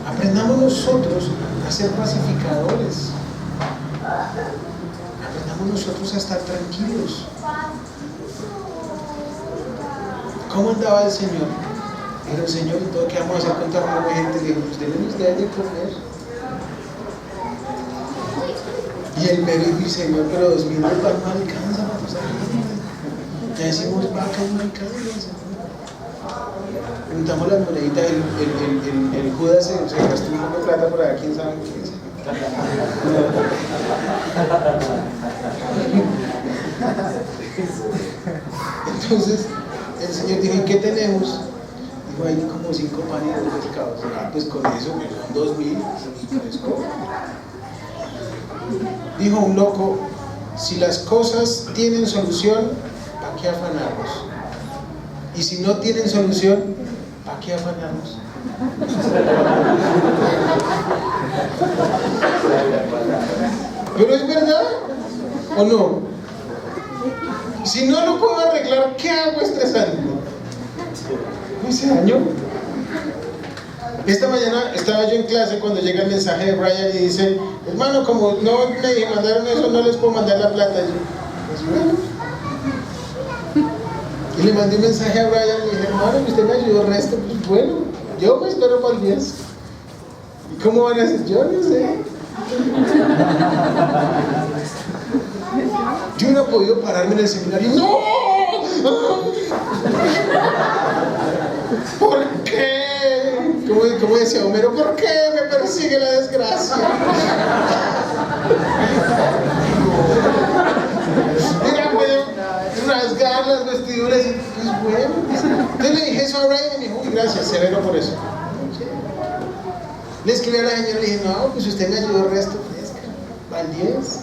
aprendamos nosotros a ser pacificadores. Aprendamos nosotros a estar tranquilos. ¿Cómo andaba el Señor? Era el Señor y todo, ¿qué vamos a hacer con tanta buena gente? Le dijo, pues denles de comer. Y el médico dice, Señor, pero 2.000 no alcanza. Ya decimos, vaca no alcanza. Juntamos las moneditas, el Judas se gastó un poco de plata por allá, quién sabe qué es. Entonces el Señor dijo, ¿y qué tenemos? Dijo, hay como 5 panes y 2 pescados. Ah, pues con eso pues son 2.000 y 3 cobras. Dijo un loco, si las cosas tienen solución, ¿para qué afanarnos? Y si no tienen solución, ¿para qué afanarnos? ¿Pero es verdad o no? Si no lo puedo arreglar, ¿qué hago estresando? ¿Me hice daño? Esta mañana estaba yo en clase cuando llega el mensaje de Brian y dice, hermano, como no me mandaron eso, no les puedo mandar la plata. Y yo, pues bueno. Y le mandé un mensaje a Brian y le dije, hermano, usted me ayudó el resto, pues bueno, yo me espero para el 10. ¿Y cómo van a hacer? Yo no sé. Yo no he podido pararme en el seminario. ¡No! ¿Por qué? Como decía Homero, ¿por qué me persigue la desgracia? Mira, puedo rasgar las vestiduras y pues bueno. Entonces le dije eso a Brian y me dijo, uy, gracias, severo por eso. Le escribí a la señora y le dije, no, pues usted me ayudó el resto, fresca, para el 10.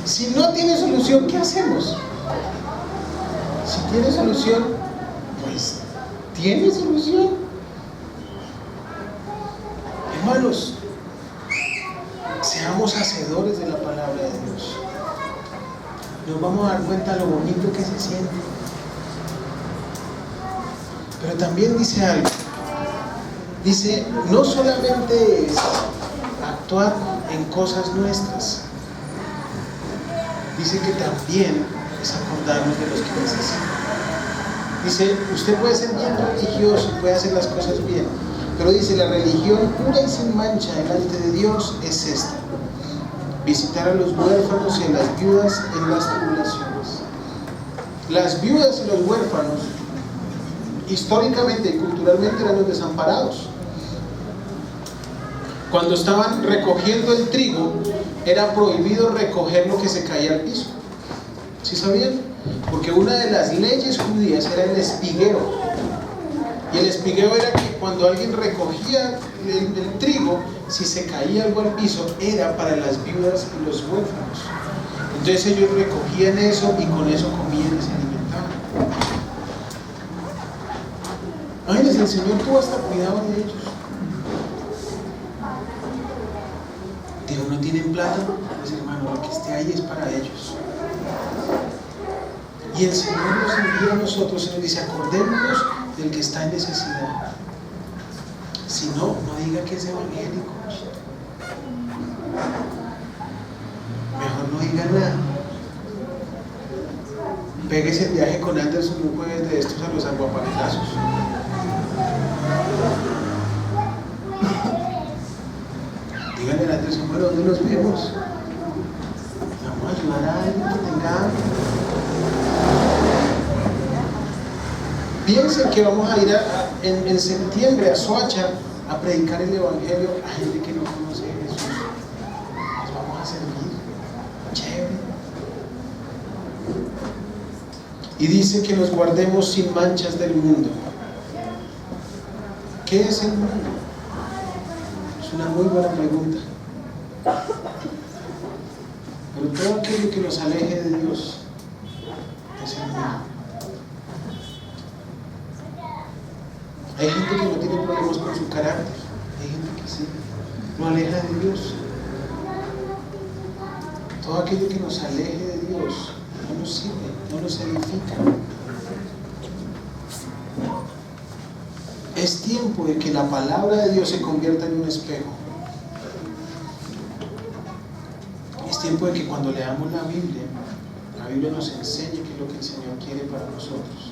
Si no tiene solución, ¿qué hacemos? Si tiene solución, pues tiene solución. Hermanos, seamos hacedores de la palabra de Dios. Nos vamos a dar cuenta de lo bonito que se siente. Pero también dice algo. Dice, no solamente es actuar en cosas nuestras. Dice que también es acordarnos de los que necesitan. Dice, usted puede ser bien religioso, puede hacer las cosas bien, pero dice, la religión pura y sin mancha delante de Dios es esta: visitar a los huérfanos y a las viudas en las tribulaciones. Las viudas y los huérfanos, históricamente y culturalmente, eran los desamparados. Cuando estaban recogiendo el trigo, era prohibido recoger lo que se caía al piso. ¿Sí sabían? Porque una de las leyes judías era el espigueo. Y el espigueo era que cuando alguien recogía el trigo, si se caía algo al piso, era para las viudas y los huérfanos. Entonces ellos recogían eso y con eso comían y se alimentaban. Imagínense, el Señor tuvo hasta cuidado de ellos. De uno tienen plata, pues hermano, lo que esté ahí es para ellos. Y el Señor nos envía a nosotros y nos dice: acordémonos del que está en necesidad. Si no, no diga que es evangélico. Mejor no diga nada. Péguese el viaje con Anderson un jueves de estos a los aguapaquetazos. Díganle a Anderson: bueno, ¿dónde nos vemos? Vamos a ayudar a alguien que tenga hambre. Piensen que vamos a ir en septiembre a Soacha a predicar el evangelio a gente que no conoce a Jesús. Les vamos a servir. Chévere. Y dice que nos guardemos sin manchas del mundo. ¿Qué es el mundo? Es una muy buena pregunta. Pero todo aquello que nos aleje de Dios es el mundo. Hay gente que no tiene problemas con su carácter, hay gente que sí, no aleja de Dios. Todo aquello que nos aleje de Dios no nos sirve, no nos edifica. Es tiempo de que la palabra de Dios se convierta en un espejo. Es tiempo de que cuando leamos la Biblia nos enseñe qué es lo que el Señor quiere para nosotros.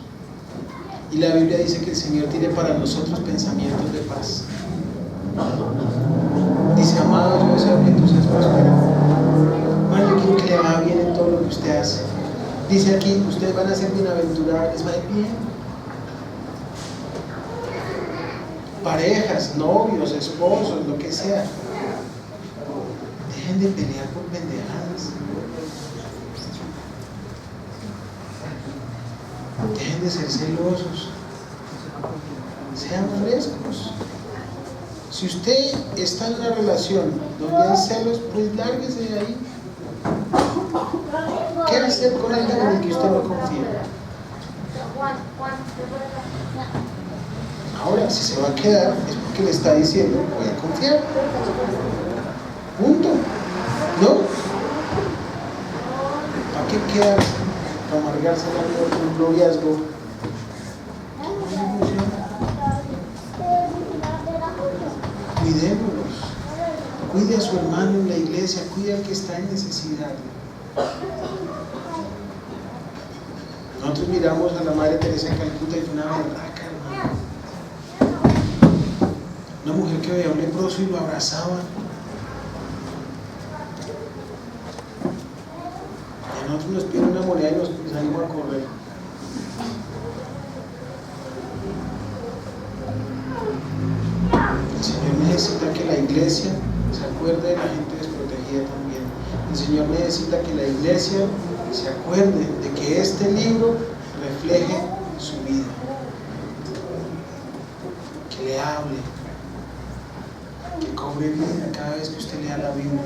Y la Biblia dice que el Señor tiene para nosotros pensamientos de paz. Dice: amado, yo deseo que tú seas prosperado. Bueno, yo quiero que le vaya bien en todo lo que usted hace. Dice aquí: ustedes van a ser bienaventurados, les va a ir bien. Parejas, novios, esposos, lo que sea. Dejen de pelear por pendejadas. Dejen de ser celosos. Sean frescos. Si usted está en una relación donde hay celos, pues lárguese de ahí. ¿Qué hacer con alguien en el que usted no confía? Ahora, si se va a quedar, es porque le está diciendo: voy a confiar. Punto. ¿No? ¿Para qué quedarse? Para amargarse un noviazgo. Cuidémonos. Cuide a su hermano en la iglesia, cuide al que está en necesidad. Nosotros miramos a la Madre Teresa de Calcuta y fue una berraca, hermano. Una mujer que veía a un leproso y lo abrazaba. Y a nosotros nos piden una moneda y nos salimos a correr. El Señor necesita que la iglesia se acuerde de la gente desprotegida también. El Señor necesita que la iglesia se acuerde de que este libro refleje su vida, que le hable, que cobre vida cada vez que usted lea la Biblia,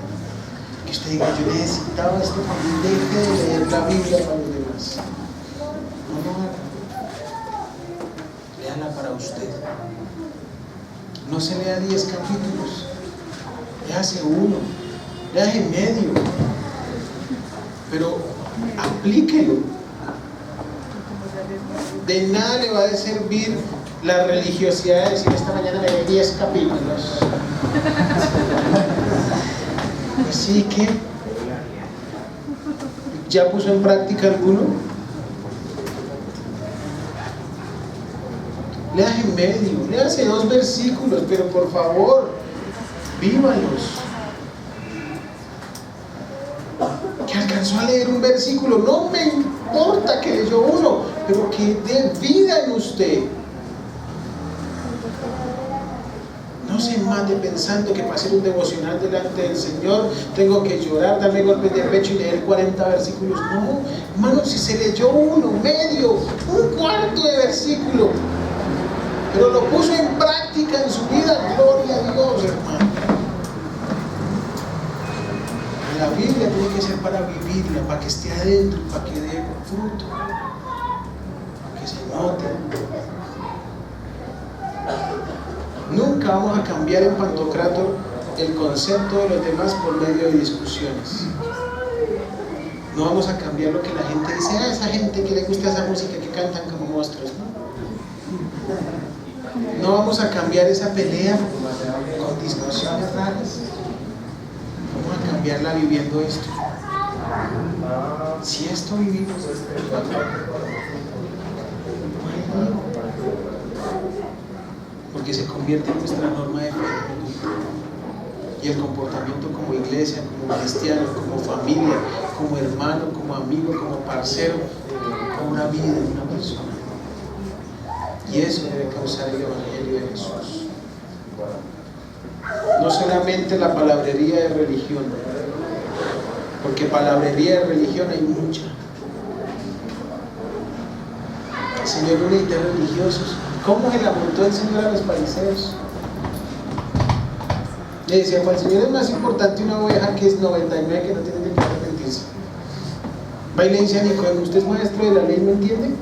que usted diga: yo necesitaba esto para mí, deje de leer la Biblia para los demás. No lo haga, léala para usted. No se lea 10 capítulos, léase uno, léase medio, pero aplíquelo. De nada le va a servir la religiosidad de decir: esta mañana leí 10 capítulos. Pues sí, ¿qué? ¿Ya puso en práctica alguno? Léase medio, léase 2 versículos, pero por favor, vívalos. Que alcanzó a leer un versículo, no me importa que leyó uno, pero que dé vida en usted. No se mate pensando que para hacer un devocional delante del Señor tengo que llorar, darme golpes de pecho y leer 40 versículos. No, hermano, si se leyó uno, medio, un cuarto de versículo, pero lo puso en práctica en su vida, gloria a Dios, hermano. La Biblia tiene que ser para vivirla, para que esté adentro, para que dé fruto, para que se note. Nunca vamos a cambiar en Pantocrator el concepto de los demás por medio de discusiones. No vamos a cambiar lo que la gente dice, esa gente que le gusta esa música que cantan como monstruos, ¿no? No vamos a cambiar esa pelea con discusiones raras. Vamos a cambiarla viviendo esto. Si esto vivimos, porque se convierte en nuestra norma de fe. Y el comportamiento como iglesia, como cristiano, como familia, como hermano, como amigo, como parcero, como una vida de una persona. Y eso debe causar el Evangelio de Jesús. No solamente la palabrería de religión, porque palabrería de religión hay mucha. El Señor no necesita religiosos. ¿Cómo se la montó el Señor a los fariseos? Le decía, para el Señor es más importante una oveja que es 99 que no tiene de qué arrepentirse. Va y le dice a Nicodemo, ¿usted es maestro de la ley, no entiende?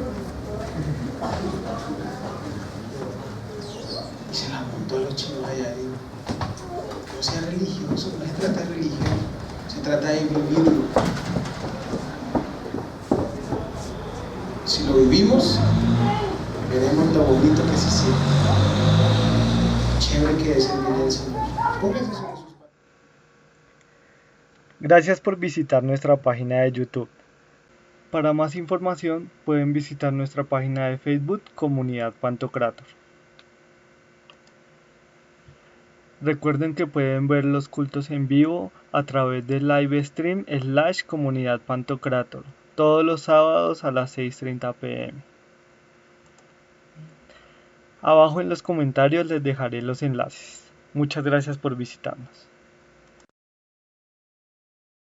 Y se la montó a los chinos allá. No sea religioso, no se trata de religión, se trata de vivirlo. Si lo vivimos, veremos lo bonito que se siente. Chévere que es servir al Señor. Póngase sobre sus patas. Gracias por visitar nuestra página de YouTube. Para más información pueden visitar nuestra página de Facebook Comunidad Pantocrátor. Recuerden que pueden ver los cultos en vivo a través del live stream /Comunidad Pantocrátor todos los sábados a las 6:30 p.m. Abajo en los comentarios les dejaré los enlaces. Muchas gracias por visitarnos.